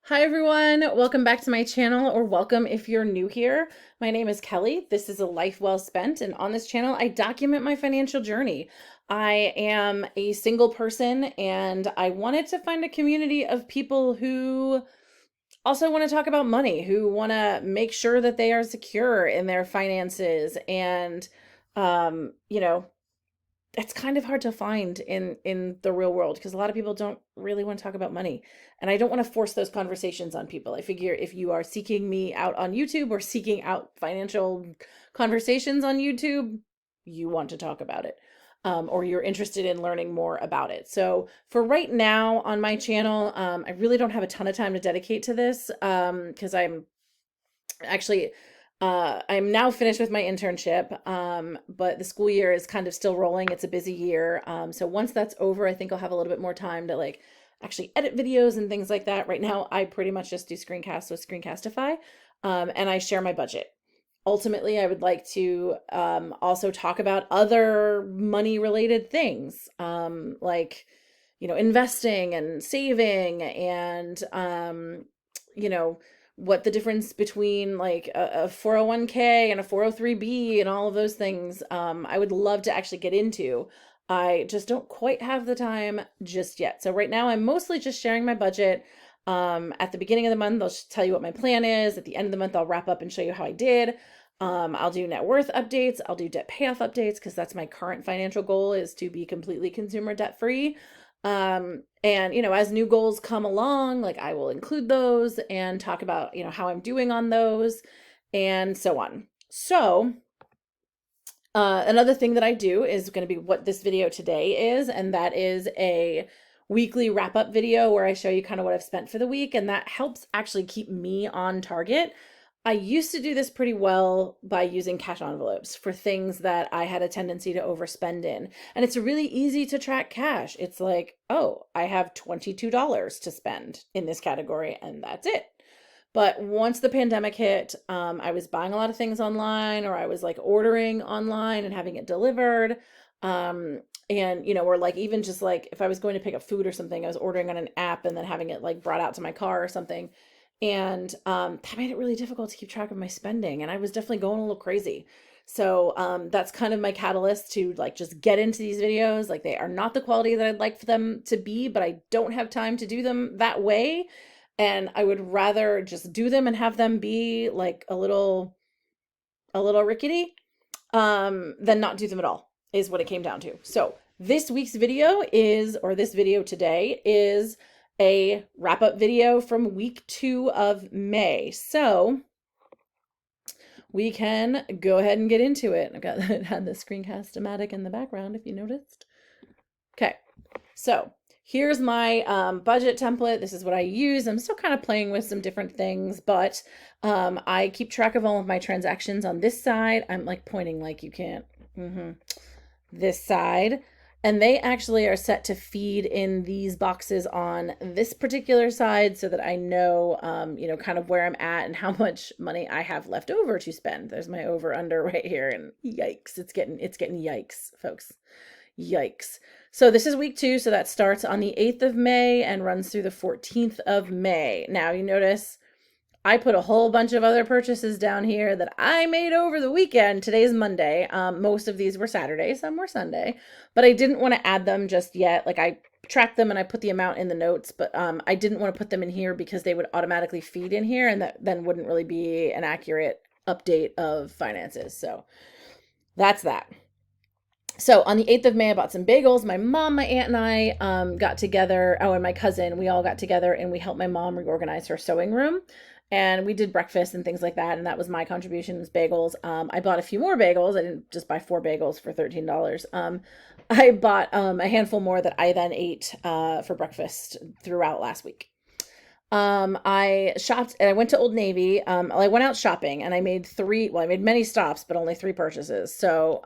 Hi everyone, welcome back to my channel, or welcome if you're new here. My name is Kelly. This is a life well spent, and on this channel I document my financial journey. I am a single person and I wanted to find a community of people who also want to talk about money, who want to make sure that they are secure in their finances and um, you know, it's kind of hard to find in the real world because a lot of people don't really want to talk about money, and I don't want to force those conversations on people. I figure if you are seeking me out on YouTube or seeking out financial conversations on YouTube, you want to talk about it, or you're interested in learning more about it. So for right now on my channel, I really don't have a ton of time to dedicate to this because actually I'm now finished with my internship, but the school year is kind of still rolling. It's a busy year. So once that's over, I think I'll have a little bit more time to like actually edit videos and things like that. Right now, I pretty much just do screencasts with Screencastify, and I share my budget. Ultimately, I would like to also talk about other money related things, like, investing and saving and, you know, what the difference between like a 401k and a 403b and all of those things. I would love to actually get into. I just don't quite have the time just yet. So right now I'm mostly just sharing my budget. At the beginning of the month, I'll tell you what my plan is. At the end of the month, I'll wrap up and show you how I did. I'll do net worth updates. I'll do debt payoff updates because that's my current financial goal, is to be completely consumer debt free. And as new goals come along, like I will include those and talk about, how I'm doing on those and so on. So, another thing that I do is going to be what this video today is, and that is a weekly wrap up video where I show you kind of what I've spent for the week, and that helps actually keep me on target. I used to do this pretty well by using cash envelopes for things that I had a tendency to overspend in. And it's really easy to track cash. It's like, oh, I have $22 to spend in this category, and that's it. But once the pandemic hit, I was buying a lot of things online, or I was like ordering online and having it delivered. Or like even just like if I was going to pick up food or something, I was ordering on an app and then having it like brought out to my car or something. And that made it really difficult to keep track of my spending. And I was definitely going a little crazy. So that's kind of my catalyst to like just get into these videos. Like, they are not the quality that I'd like for them to be, but I don't have time to do them that way. And I would rather just do them and have them be like a little rickety, than not do them at all, is what it came down to. So this week's video this video today is a wrap up video from week 2 of May. So we can go ahead and get into it. I've got had the screencast-o-matic in the background, if you noticed. Okay, so here's my budget template. This is what I use. I'm still kind of playing with some different things, but I keep track of all of my transactions on this side. I'm like pointing like you can't. This side. And they actually are set to feed in these boxes on this particular side so that I know, kind of where I'm at and how much money I have left over to spend. There's my over under right here, and yikes, it's getting yikes, folks. Yikes. So this is week 2, so that starts on the 8th of May and runs through the 14th of May. Now you notice I put a whole bunch of other purchases down here that I made over the weekend. Today's Monday. Most of these were Saturday, some were Sunday, but I didn't want to add them just yet. Like, I tracked them and I put the amount in the notes, but I didn't want to put them in here because they would automatically feed in here, and that then wouldn't really be an accurate update of finances. So that's that. So on the 8th of May, I bought some bagels. My mom, my aunt, and I got together. Oh, and my cousin, we all got together and we helped my mom reorganize her sewing room. And we did breakfast and things like that. And that was my contribution, was bagels. I bought a few more bagels. I didn't just buy 4 bagels for $13. I bought a handful more that I then ate for breakfast throughout last week. I shopped and I went to Old Navy. I went out shopping and I made many stops, but only 3 purchases. So,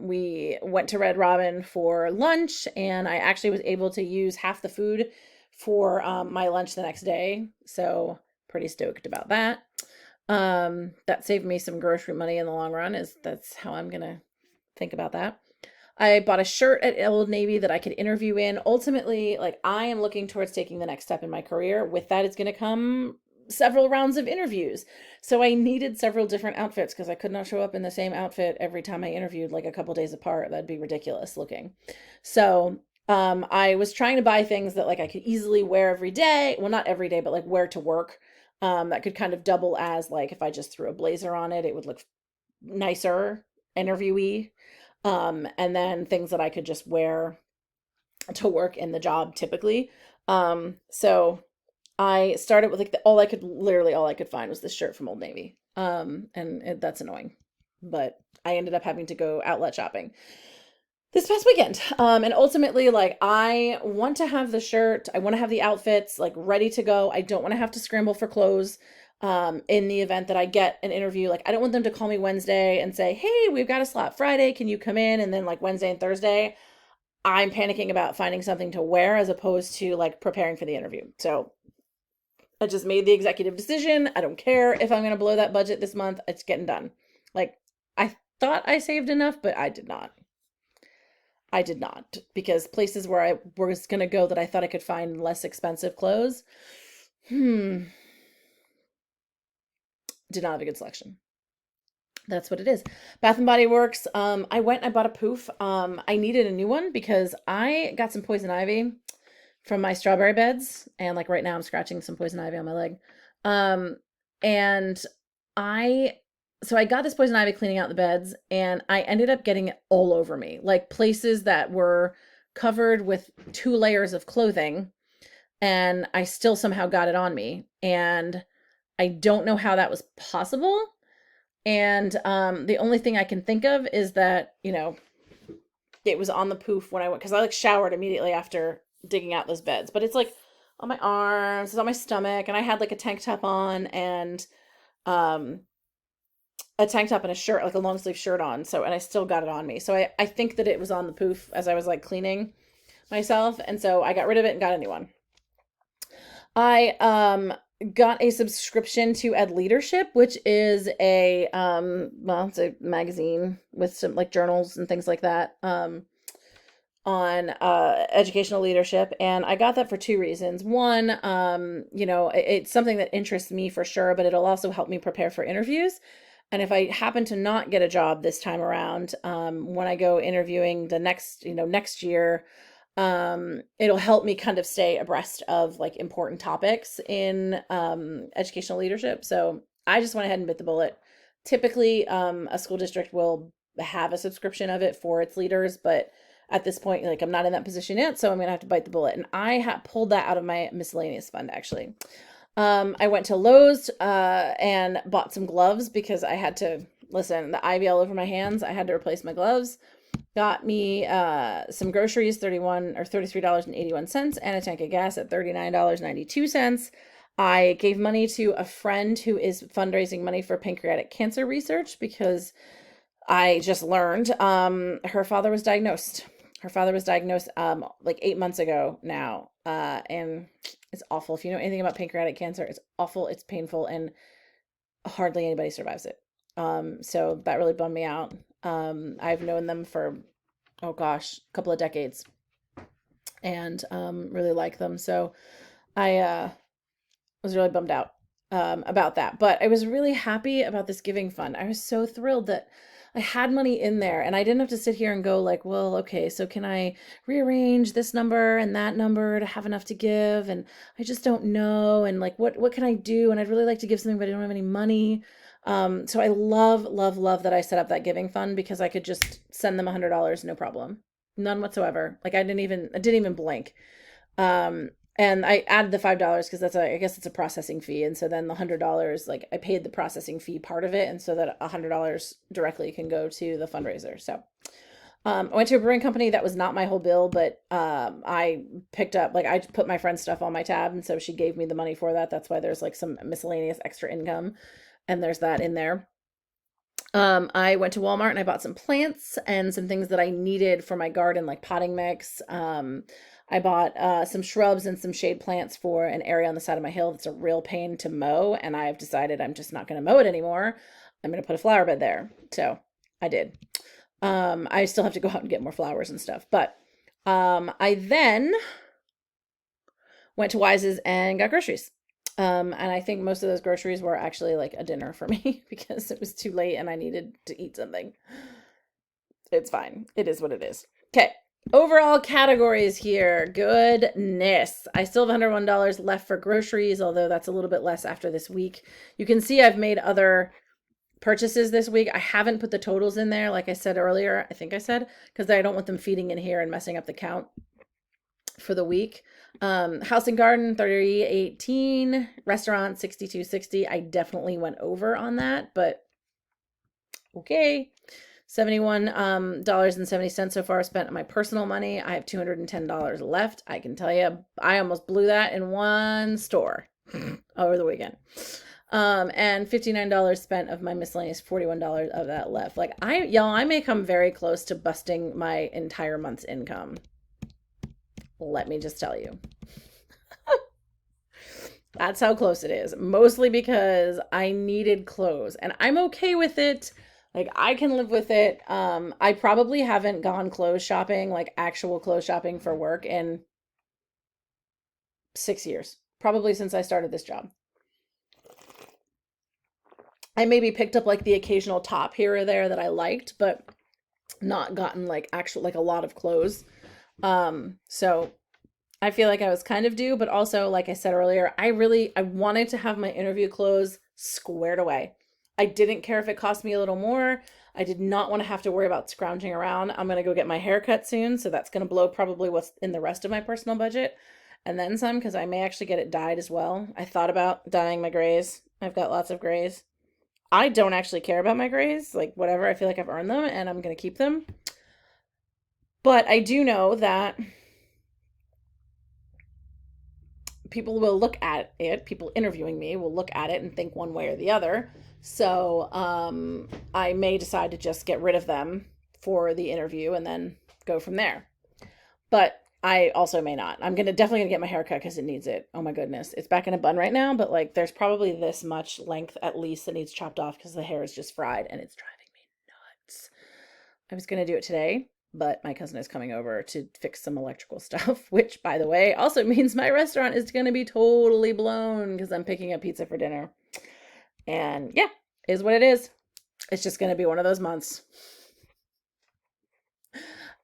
we went to Red Robin for lunch, and I actually was able to use half the food for, my lunch the next day. So pretty stoked about that. That saved me some grocery money in the long run. That's how I'm going to think about that. I bought a shirt at Old Navy that I could interview in. Ultimately, like, I am looking towards taking the next step in my career. With that, it's going to come several rounds of interviews. So I needed several different outfits because I could not show up in the same outfit every time I interviewed, like a couple days apart. That'd be ridiculous looking. So I was trying to buy things that like I could easily wear every day. Well, not every day, but like wear to work. That could kind of double as like if I just threw a blazer on it, it would look nicer, interviewee. And then things that I could just wear to work in the job typically. So I started with like all I could find was this shirt from Old Navy. That's annoying, but I ended up having to go outlet shopping this past weekend. And ultimately, like, I want to have the shirt, I want to have the outfits like ready to go. I don't want to have to scramble for clothes. In the event that I get an interview, like, I don't want them to call me Wednesday and say, hey, we've got a slot Friday, can you come in? And then like Wednesday and Thursday, I'm panicking about finding something to wear as opposed to like preparing for the interview. So I just made the executive decision. I don't care if I'm going to blow that budget this month. It's getting done. Like, I thought I saved enough, but I did not. I did not, because places where I was going to go that I thought I could find less expensive clothes, did not have a good selection. That's what it is. Bath and Body Works. I went and I bought a poof. I needed a new one because I got some poison ivy from my strawberry beds, and like right now I'm scratching some poison ivy on my leg. And I so I got this poison ivy cleaning out the beds, and I ended up getting it all over me, like places that were covered with 2 layers of clothing, and I still somehow got it on me. And I don't know how that was possible. And the only thing I can think of is that, it was on the poof when I went, because I like showered immediately after digging out those beds. But it's like on my arms, it's on my stomach, and I had like a tank top on and um a tank top and a shirt, like a long sleeve shirt on. So, and I still got it on me. So I think that it was on the poof as I was like cleaning myself. And so I got rid of it and got a new one. I got a subscription to Ed Leadership, which is it's a magazine with some like journals and things like that on educational leadership. And I got that for 2 reasons. One, it's something that interests me for sure, but it'll also help me prepare for interviews. And if I happen to not get a job this time around, when I go interviewing the next year, it'll help me kind of stay abreast of like important topics in educational leadership. So I just went ahead and bit the bullet. Typically, a school district will have a subscription of it for its leaders, but at this point, like, I'm not in that position yet, so I'm gonna have to bite the bullet. And I pulled that out of my miscellaneous fund, actually. I went to Lowe's and bought some gloves because I had to, listen, the ivy all over my hands. I had to replace my gloves. Got me some groceries, $33.81, and a tank of gas at $39.92. I gave money to a friend who is fundraising money for pancreatic cancer research because I just learned her father was diagnosed. Her father was diagnosed like 8 months ago now. And it's awful. If you know anything about pancreatic cancer, it's awful, it's painful, and hardly anybody survives it. So that really bummed me out. I've known them for, oh gosh, a couple of decades, and really like them. So I was really bummed out about that. But I was really happy about this giving fund. I was so thrilled that I had money in there and I didn't have to sit here and go like, well, okay, so can I rearrange this number and that number to have enough to give? And I just don't know. And like, what can I do? And I'd really like to give something, but I don't have any money. So I love, love, love that I set up that giving fund because I could just send them $100, no problem. None whatsoever. Like I didn't even blink. And I added the $5 because I guess it's a processing fee. And so then the $100, like I paid the processing fee part of it. And so that $100 directly can go to the fundraiser. So I went to a brewing company. That was not my whole bill, but I picked up, like I put my friend's stuff on my tab. And so she gave me the money for that. That's why there's like some miscellaneous extra income. And there's that in there. I went to Walmart and I bought some plants and some things that I needed for my garden, like potting mix. I bought some shrubs and some shade plants for an area on the side of my hill that's a real pain to mow, and I've decided I'm just not going to mow it anymore. I'm going to put a flower bed there. So I did. I still have to go out and get more flowers and stuff. But I then went to Wise's and got groceries. And I think most of those groceries were actually like a dinner for me because it was too late and I needed to eat something. It's fine. It is what it is. Okay. Overall categories here. Goodness. I still have $101 left for groceries, although that's a little bit less after this week. You can see I've made other purchases this week. I haven't put the totals in there, like I said earlier. I think I said, because I don't want them feeding in here and messing up the count for the week. House and garden, $30.18. Restaurant, $62.60. I definitely went over on that, but okay. $71.70 so far spent on my personal money. I have $210 left. I can tell you, I almost blew that in one store over the weekend. And $59 spent of my miscellaneous, $41 of that left. Like y'all, I may come very close to busting my entire month's income. Let me just tell you. That's how close it is. Mostly because I needed clothes and I'm okay with it. Like I can live with it. I probably haven't gone clothes shopping, like actual clothes shopping for work in 6 years. Probably since I started this job. I maybe picked up like the occasional top here or there that I liked, but not gotten like actual like a lot of clothes. So I feel like I was kind of due, but also like I said earlier, I wanted to have my interview clothes squared away. I didn't care if it cost me a little more. I did not want to have to worry about scrounging around. I'm going to go get my hair cut soon, so that's going to blow probably what's in the rest of my personal budget and then some, because I may actually get it dyed as well. I thought about dyeing my grays. I've got lots of grays. I don't actually care about my grays, like whatever. I feel like I've earned them and I'm going to keep them. But I do know that people will look at it, people interviewing me will look at it and think one way or the other. So I may decide to just get rid of them for the interview and then go from there. But I also may not. I'm definitely gonna get my hair cut because it needs it. Oh my goodness. It's back in a bun right now, but like there's probably this much length at least that needs chopped off because the hair is just fried and it's driving me nuts. I was gonna do it today, but my cousin is coming over to fix some electrical stuff, which, by the way, also means my restaurant is going to be totally blown because I'm picking up pizza for dinner. And yeah, is what it is. It's just going to be one of those months.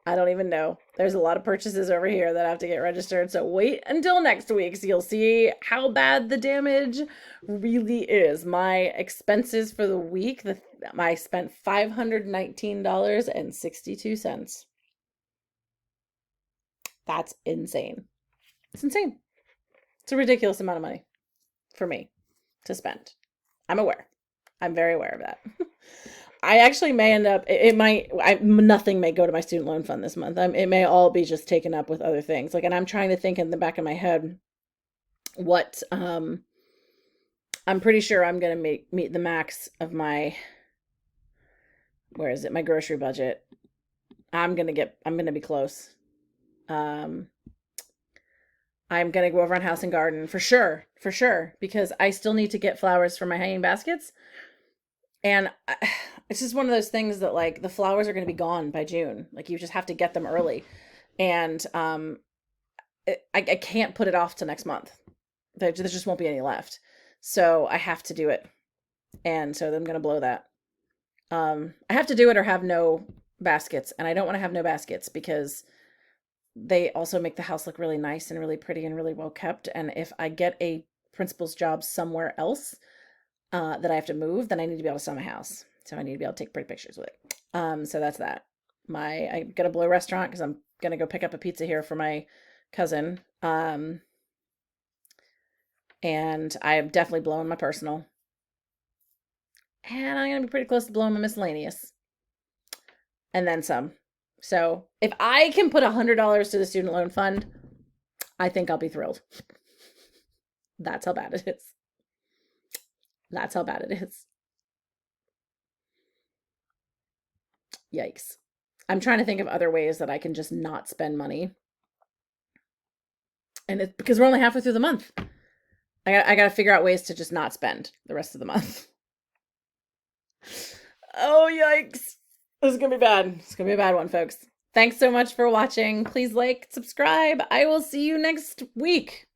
I don't even know. There's a lot of purchases over here that have to get registered. So wait until next week so you'll see how bad the damage really is. My expenses for the week, I spent $519.62. That's insane. It's insane. It's a ridiculous amount of money for me to spend. I'm aware. I'm very aware of that. I actually may end up, nothing may go to my student loan fund this month. It may all be just taken up with other things. Like, and I'm trying to think in the back of my head what, I'm pretty sure I'm going to meet the max of my, my grocery budget. I'm going to be close. I'm going to go over on House and Garden for sure, because I still need to get flowers for my hanging baskets. And it's just one of those things that like the flowers are going to be gone by June. Like you just have to get them early. And I can't put it off to next month. There just won't be any left. So I have to do it. And so I'm going to blow that. I have to do it or have no baskets. And I don't want to have no baskets because they also make the house look really nice and really pretty and really well kept. And if I get a principal's job somewhere else that I have to move, then I need to be able to sell my house. So I need to be able to take pretty pictures with it. So that's that. I got a blow restaurant because I'm going to go pick up a pizza here for my cousin. And I am definitely blowing my personal. And I'm going to be pretty close to blowing my miscellaneous. And then some. So if I can put $100 to the student loan fund, I think I'll be thrilled. That's how bad it is. That's how bad it is. Yikes. I'm trying to think of other ways that I can just not spend money. And it's because we're only halfway through the month. I got to figure out ways to just not spend the rest of the month. Oh, yikes. This is gonna be bad. It's gonna be a bad one, folks. Thanks so much for watching. Please like, subscribe. I will see you next week.